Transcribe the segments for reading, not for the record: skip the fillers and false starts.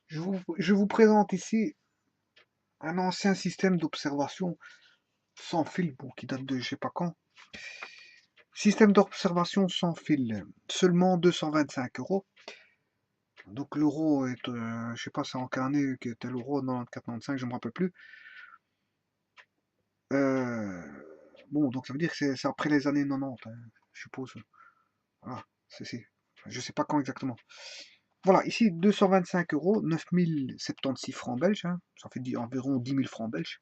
Je vous présente ici un ancien système d'observation sans fil, bon, qui date de je sais pas quand. Système d'observation sans fil, seulement 225 €. Donc l'euro est, je sais pas c'est en quelle année qu'était l'euro, 94, 95, je me rappelle plus. Euh, bon, donc ça veut dire que c'est après les années 90, hein, je suppose. Voilà, c'est. Je sais pas quand exactement. Voilà, ici 225 €, 9076 francs belges, hein, ça fait environ 10 000 francs belges.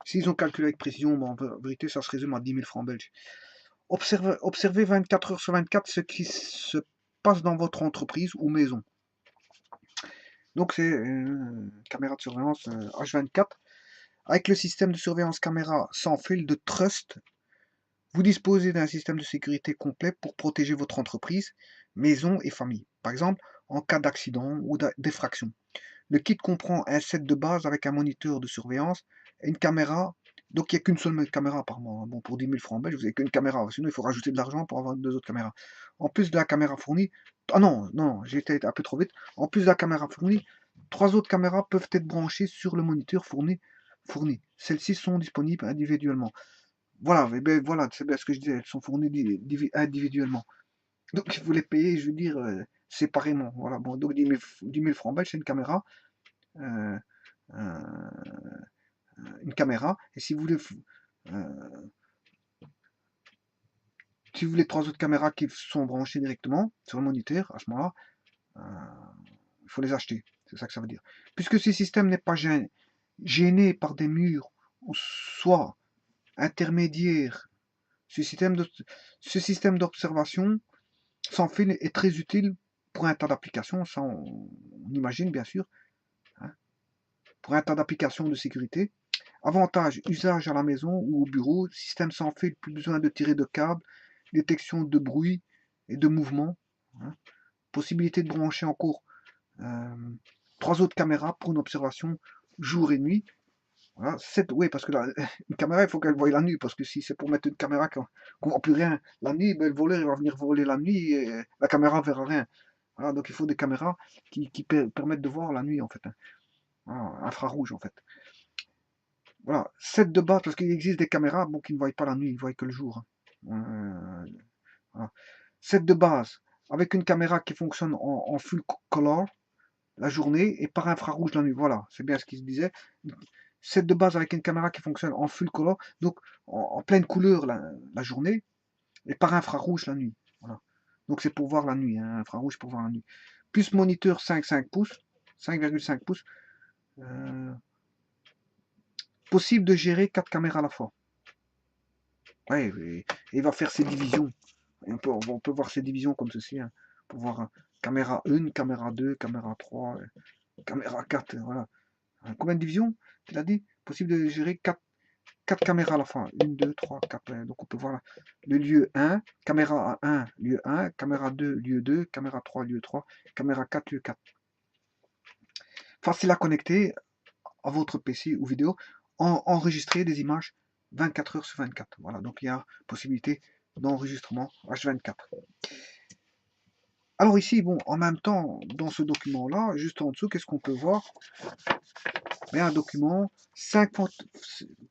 S'ils ont calculé avec précision, mais en vérité, ça se résume à 10 000 francs belges. Observez 24 heures sur 24 ce qui se passe dans votre entreprise ou maison. Donc, c'est une caméra de surveillance H24. Avec le système de surveillance caméra sans fil de Trust, vous disposez d'un système de sécurité complet pour protéger votre entreprise, maison et famille. Par exemple, en cas d'accident ou d'effraction. Le kit comprend un set de base avec un moniteur de surveillance et une caméra. Donc il n'y a qu'une seule caméra apparemment. Bon, pour 10 000 francs belges, vous n'avez qu'une caméra. Sinon, il faut rajouter de l'argent pour avoir deux autres caméras. En plus de la caméra fournie. Ah non, non, j'ai été un peu trop vite. En plus de la caméra fournie, trois autres caméras peuvent être branchées sur le moniteur fourni. Celles-ci sont disponibles individuellement. Voilà, ben, voilà, c'est bien ce que je disais. Elles sont fournies individuellement. Donc il faut les payer, je veux dire, séparément. Voilà, bon, donc 10 000 francs belges, c'est une caméra. Euh, euh, une caméra. Et euh, si vous voulez trois autres caméras qui sont branchées directement sur le moniteur, à ce moment-là, il faut les acheter. C'est ça que ça veut dire. Puisque ce système n'est pas gêné par des murs ou soit intermédiaire, ce système d'observation sans fil est très utile pour un tas d'applications, ça on imagine bien sûr, hein, pour un tas d'applications de sécurité. Avantage, usage à la maison ou au bureau, système sans fil, plus besoin de tirer de câbles, détection de bruit et de mouvement, hein. Possibilité de brancher encore euh, trois autres caméras pour une observation jour et nuit. Voilà, oui, parce que une caméra, il faut qu'elle voie la nuit, parce que si c'est pour mettre une caméra qu'on ne voit plus rien la nuit, ben, le voleur il va venir voler la nuit et la caméra ne verra rien. Voilà, donc il faut des caméras qui permettent de voir la nuit en fait, hein. Voilà, infrarouge en fait. Voilà, 7 de base, parce qu'il existe des caméras bon, qui ne voient pas la nuit, ils ne voient que le jour, hein. Voilà. 7 de base, avec une caméra qui fonctionne en full color la journée et par infrarouge la nuit. Voilà, c'est bien ce qu'il se disait. 7 de base avec une caméra qui fonctionne en full color, donc en pleine couleur la journée et par infrarouge la nuit. Voilà. Donc c'est pour voir la nuit, hein, infrarouge pour voir la nuit. Plus moniteur 5,5 pouces, 5,5 pouces. Euh, Possible de gérer 4 caméras à la fois. Ouais, et il va faire ses divisions. On peut voir ses divisions comme ceci, hein, pour voir caméra 1, caméra 2, caméra 3, caméra 4, voilà. Combien de divisions, il a dit? Possible de gérer 4 caméras à la fois. 1, 2, 3, 4. Donc on peut voir le lieu 1, caméra 1, lieu 1, caméra 2, lieu 2, caméra 3, lieu 3, caméra 4, lieu 4. Facile à connecter à votre PC ou vidéo, enregistrer des images 24 heures sur 24. Voilà, donc il y a possibilité d'enregistrement H24. Alors ici, bon, en même temps, dans ce document-là, juste en dessous, qu'est-ce qu'on peut voir? Il y a un document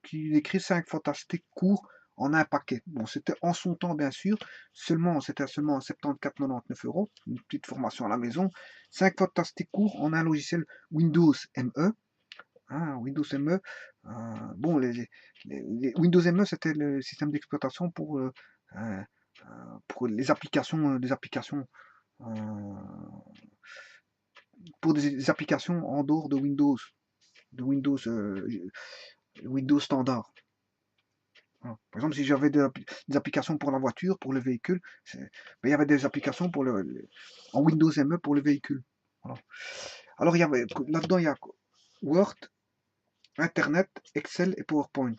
qui écrit 5 fantastiques cours en un paquet. Bon, c'était en son temps, bien sûr, c'était seulement 74,99 €, une petite formation à la maison. 5 fantastiques cours en un logiciel Windows ME. Hein, Windows ME, bon, les Windows ME, c'était le système d'exploitation pour les applications, euh, pour des applications en dehors de Windows standard. Voilà. Par exemple, si j'avais des applications pour la voiture, pour le véhicule, ben, il y avait des applications en Windows ME pour le véhicule. Voilà. Alors, là-dedans, il y a Word, Internet, Excel et PowerPoint.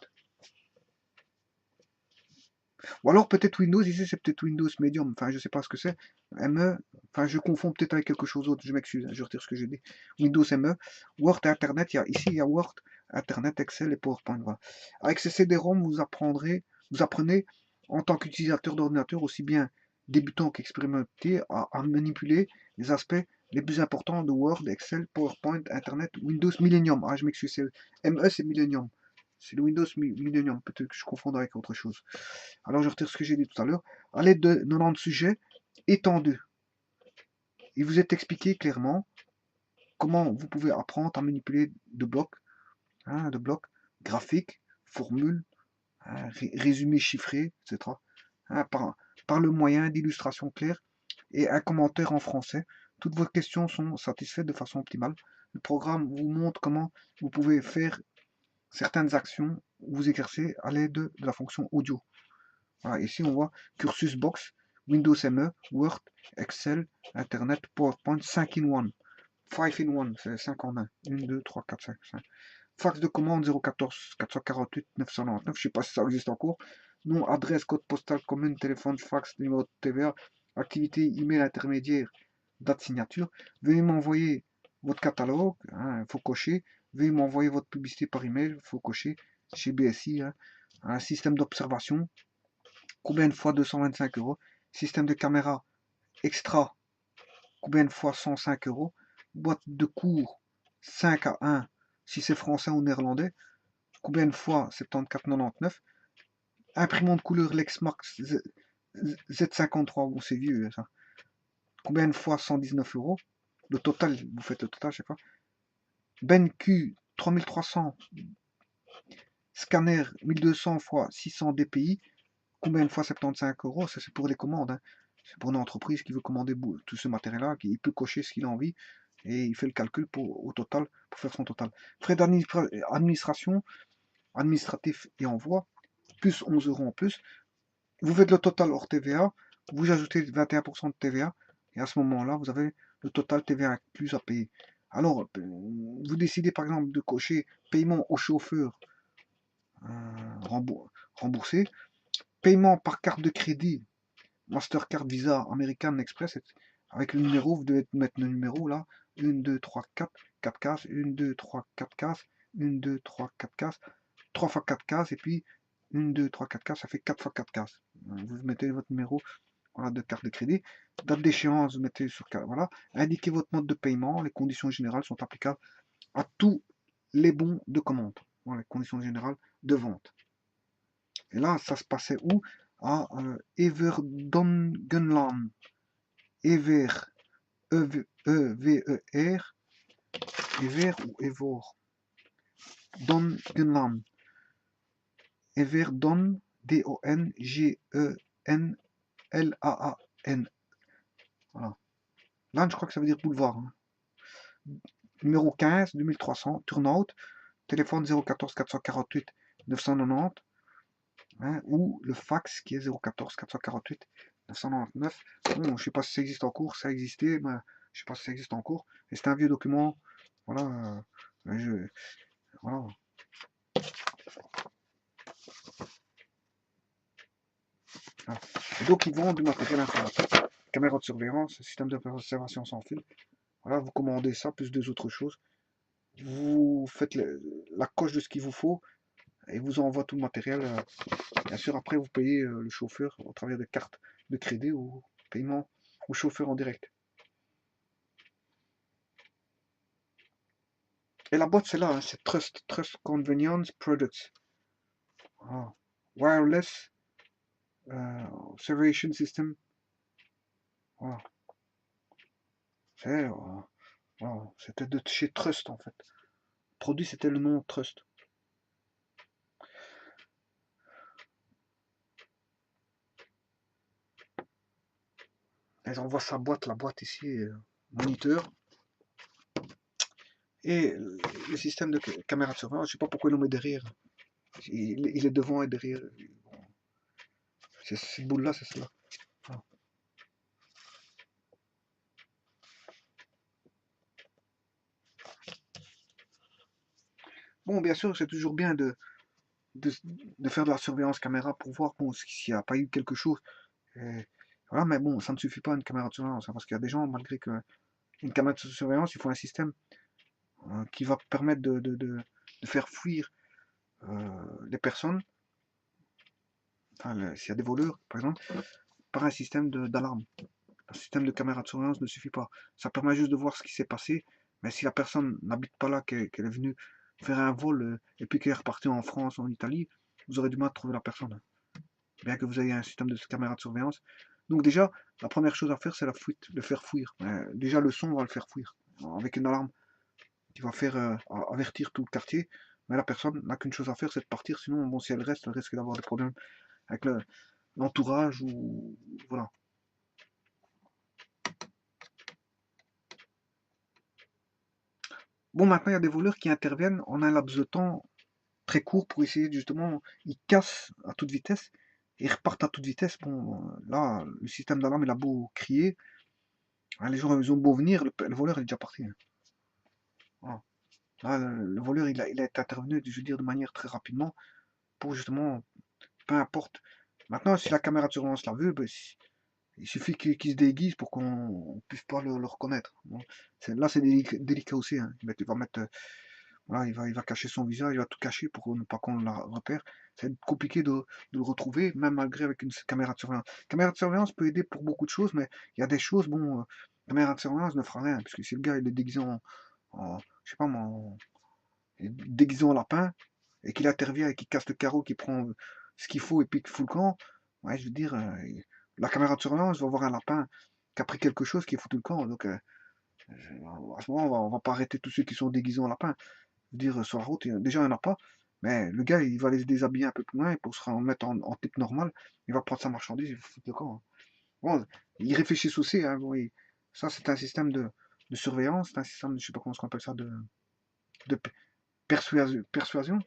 Ou alors peut-être Windows, ici c'est peut-être Windows Medium, enfin je sais pas ce que c'est. ME, enfin je confonds peut-être avec quelque chose d'autre, je m'excuse, hein, je retire ce que j'ai dit. Windows ME, Word et Internet, ici il y a Word, Internet, Excel et PowerPoint. Voilà. Avec ces CD-ROM, vous apprenez en tant qu'utilisateur d'ordinateur, aussi bien débutant qu'expérimenté, à manipuler les aspects les plus importants de Word, Excel, PowerPoint, Internet, Windows Millennium. Ah, je m'excuse, ME, c'est Millennium. C'est le Windows Millennium, peut-être que je confonds avec autre chose. Alors, je retire ce que j'ai dit tout à l'heure. À l'aide de 90 sujets étendus, il vous est expliqué clairement comment vous pouvez apprendre à manipuler de blocs graphiques, formules, résumés chiffrés, etc. Hein, par le moyen d'illustrations claires et un commentaire en français. Toutes vos questions sont satisfaites de façon optimale. Le programme vous montre comment vous pouvez faire certaines actions, vous exercer à l'aide de la fonction audio. Voilà, ici on voit Cursus Box, Windows ME, Word, Excel, Internet, PowerPoint, 5 in 1. 5 in 1, c'est 5 en 1. 1, 2, 3, 4, 5, 5. Fax de commande 014 448 999, je ne sais pas si ça existe encore. Nom, adresse, code postal, commune, téléphone, fax, numéro de TVA, activité, email intermédiaire, date signature. Veuillez m'envoyer votre catalogue, il faut cocher. Veuillez m'envoyer votre publicité par email, il faut cocher. Chez BSI, un système d'observation. Combien de fois 225 euros. Système de caméra extra. Combien de fois 105 euros. Boîte de cours 5 à 1 si c'est français ou néerlandais. Combien de fois 74,99. Imprimante couleur Lexmark Z53, bon c'est vieux ça. Combien de fois 119 euros. Le total, vous faites le total, je sais pas. BenQ 3300. Scanner 1200 fois 600 DPI. Combien de fois 75 euros. Ça c'est pour les commandes. Hein. C'est pour une entreprise qui veut commander tout ce matériel-là, qui peut cocher ce qu'il a envie et il fait le calcul au total, pour faire son total. Frais d'administration, administratif et envoi, plus 11 euros en plus. Vous faites le total hors TVA, vous ajoutez 21% de TVA, et à ce moment-là, vous avez le total TVA inclus à payer. Alors, vous décidez par exemple de cocher paiement au chauffeur remboursé, paiement par carte de crédit, Mastercard, Visa, American Express, avec le numéro, vous devez mettre le numéro là, 1, 2, 3, 4, 4 cases, 1, 2, 3, 4 cases, 1, 2, 3, 4 cases, 3 fois 4 cases, et puis 1, 2, 3, 4 cases, ça fait 4 fois 4 cases. Vous mettez votre numéro voilà, de carte de crédit. Date d'échéance, vous mettez sur voilà. Indiquez votre mode de paiement. Les conditions générales sont applicables à tous les bons de commande. Voilà, les conditions générales de vente. Et là, ça se passait où? À Everdongenland. Ever, E-V-E-R, Ever ou Evor. Dongenland. Everdon, D-O-N-G-E-N-L-A-A-N. Voilà. Là, je crois que ça veut dire boulevard. Hein. Numéro 15, 2300, turnout, téléphone 014 448 990, hein, ou le fax qui est 014 448 999. Bon, je ne sais pas si ça existe en cours, ça existait, mais je ne sais pas si ça existe en cours. Et c'est un vieux document. Voilà. Voilà. Et donc, ils vendent du matériel informatique, caméra de surveillance, système d'observation sans fil. Voilà, vous commandez ça, plus deux autres choses. Vous faites la coche de ce qu'il vous faut et vous envoie tout le matériel. Bien sûr, après, vous payez le chauffeur au travers de cartes de crédit ou paiement au chauffeur en direct. Et la boîte, c'est là, hein, c'est Trust Convenience Products. Ah. Wireless Observation System. Voilà. C'était de chez Trust en fait. Le produit, c'était le nom Trust. Et on voit sa boîte, la boîte ici, moniteur. Et le système de caméra de surveillance, je sais pas pourquoi ils l'ont mis derrière. Il est devant et derrière. Cette boule-là, c'est cela. Ah. Bon, bien sûr, c'est toujours bien de faire de la surveillance caméra pour voir bon, s'il n'y a pas eu quelque chose. Et voilà, mais bon, ça ne suffit pas une caméra de surveillance, hein, parce qu'il y a des gens, malgré qu'une caméra de surveillance, il faut un système qui va permettre de faire fuir les personnes, enfin, s'il y a des voleurs, par exemple, par un système d'alarme. Un système de caméra de surveillance ne suffit pas. Ça permet juste de voir ce qui s'est passé, mais si la personne n'habite pas là, qu'elle est venue faire un vol et puis qu'elle est repartie en France ou en Italie, vous aurez du mal à trouver la personne, hein. Bien que vous ayez un système de caméra de surveillance. Donc déjà, la première chose à faire, c'est la fuite, le faire fuir. Déjà, le son va le faire fuir, avec une alarme qui va faire avertir tout le quartier. Mais la personne n'a qu'une chose à faire, c'est de partir. Sinon, bon, si elle risque d'avoir des problèmes avec l'entourage ou voilà. Bon, maintenant, il y a des voleurs qui interviennent en un laps de temps très court pour essayer justement, ils cassent à toute vitesse et ils repartent à toute vitesse. Bon, là, le système d'alarme, il a beau crier, hein, les gens, ils ont beau venir, le voleur il est déjà parti, hein. Voilà. Là, le voleur, il a été intervenu, je veux dire, de manière très rapidement pour justement, peu importe. Maintenant, si la caméra de surveillance l'a vu, ben, il suffit qu'il se déguise pour qu'on ne puisse pas le reconnaître. Bon, là, c'est délicat aussi, hein. Il va mettre, voilà, il va cacher son visage, il va tout cacher pour ne pas qu'on le repère. C'est compliqué de le retrouver, même malgré avec une caméra de surveillance. La caméra de surveillance peut aider pour beaucoup de choses, mais il y a des choses, bon, la caméra de surveillance ne fera rien, parce que si le gars il est déguisé je sais pas moi, déguisé en lapin, et qu'il intervient et qu'il casse le carreau, qu'il prend ce qu'il faut et puis qu'il fout le camp, ouais, je veux dire, la caméra de surveillance va voir un lapin qui a pris quelque chose qui fout le camp, donc à ce moment on va pas arrêter tous ceux qui sont déguisés en lapin. Je veux dire, sur la route, déjà il n'y en a pas, mais le gars il va les déshabiller un peu plus loin pour se remettre en type normal, il va prendre sa marchandise, il va foutre le camp, hein. Bon, ils réfléchissent aussi, hein, bon, ça c'est un système de surveillance, c'est un système, je sais pas comment on appelle ça, de persuasion, persuasion,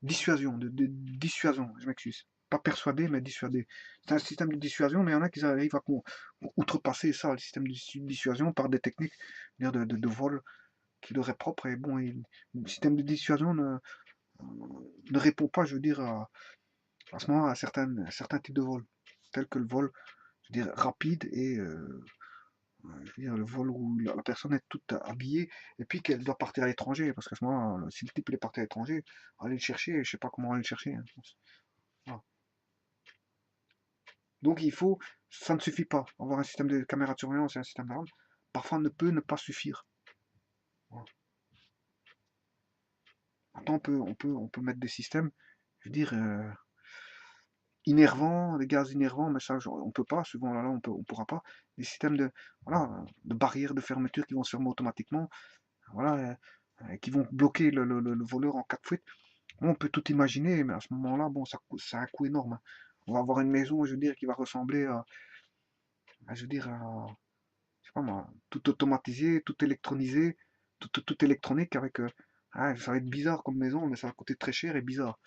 dissuasion, de dissuasion, je m'excuse. Pas persuader, mais dissuader. C'est un système de dissuasion, mais il y en a qui arrivent à outrepasser ça, le système de dissuasion, par des techniques de vol qui leur est propre. Et bon, le système de dissuasion ne répond pas, je veux dire, à ce moment à certains types de vol, tels que le vol, je veux dire, rapide et je veux dire, le vol où la personne est toute habillée et puis qu'elle doit partir à l'étranger. Parce qu'à ce moment, si le type il est parti à l'étranger, aller le chercher, je sais pas comment aller le chercher, hein. Voilà. Donc ça ne suffit pas. Avoir un système de caméra de surveillance et un système d'alarme, parfois ne peut ne pas suffire. Voilà. Maintenant, on peut mettre des systèmes, je veux dire, innervants, des gaz innervants, mais ça, on peut pas, souvent là, on pourra pas. Des systèmes voilà, de barrières de fermeture qui vont se fermer automatiquement, voilà, qui vont bloquer le voleur en cas de fuite. Bon, on peut tout imaginer, mais à ce moment-là, bon, ça a un coût énorme, hein. On va avoir une maison, je veux dire, qui va ressembler je veux dire, je sais pas moi, tout automatisé, tout électronisé, tout électronique avec, ça va être bizarre comme maison, mais ça va coûter très cher et bizarre.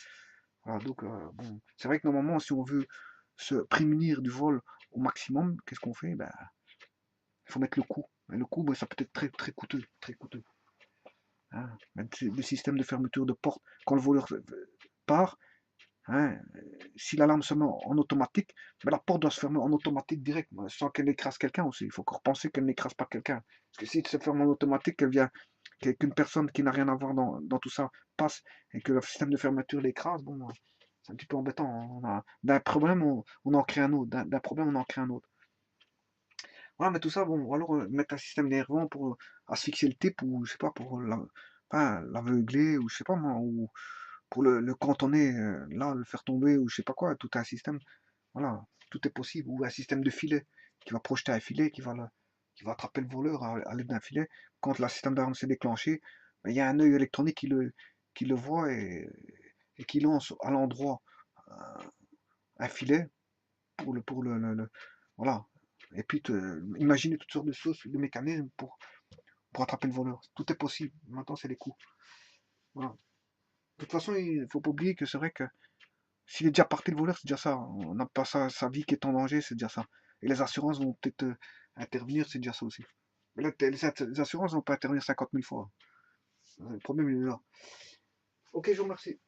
Voilà, donc, bon, c'est vrai que normalement, si on veut se prémunir du vol au maximum, qu'est-ce qu'on fait? Ben, il faut mettre le coût. Et le coût, ben, ça peut être très, très coûteux, très coûteux, hein. Mettre des systèmes de fermeture de porte quand le voleur part, hein, si l'alarme se met en automatique, ben, la porte doit se fermer en automatique direct, sans qu'elle écrase quelqu'un aussi. Il faut repenser qu'elle n'écrase pas quelqu'un. Parce que si elle se ferme en automatique, qu'une personne qui n'a rien à voir dans tout ça passe et que le système de fermeture l'écrase, bon, c'est un petit peu embêtant. D'un problème, on en crée un autre. D'un problème, on en crée un autre. Voilà, mais tout ça, bon, ou alors mettre un système énervant pour asphyxier le type, ou je sais pas, pour enfin, l'aveugler, ou je sais pas moi, ou pour le cantonner, là, le faire tomber, ou je sais pas quoi, tout un système. Voilà, tout est possible. Ou un système de filet qui va projeter un filet, qui va attraper le voleur à l'aide d'un filet. Quand le système d'alarme s'est déclenché, ben, il y a un œil électronique qui le voit et qui lance à l'endroit euh, un filet voilà. Et puis, imaginer toutes sortes de choses, de mécanismes pour attraper le voleur. Tout est possible. Maintenant, c'est les coûts. Voilà. De toute façon, il ne faut pas oublier que c'est vrai que s'il est déjà parti le voleur, c'est déjà ça. On n'a pas sa vie qui est en danger, c'est déjà ça. Et les assurances vont peut-être intervenir, c'est déjà ça aussi. Mais là, les assurances vont pas intervenir 50 000 fois. Le problème, il est là. Ok, je vous remercie.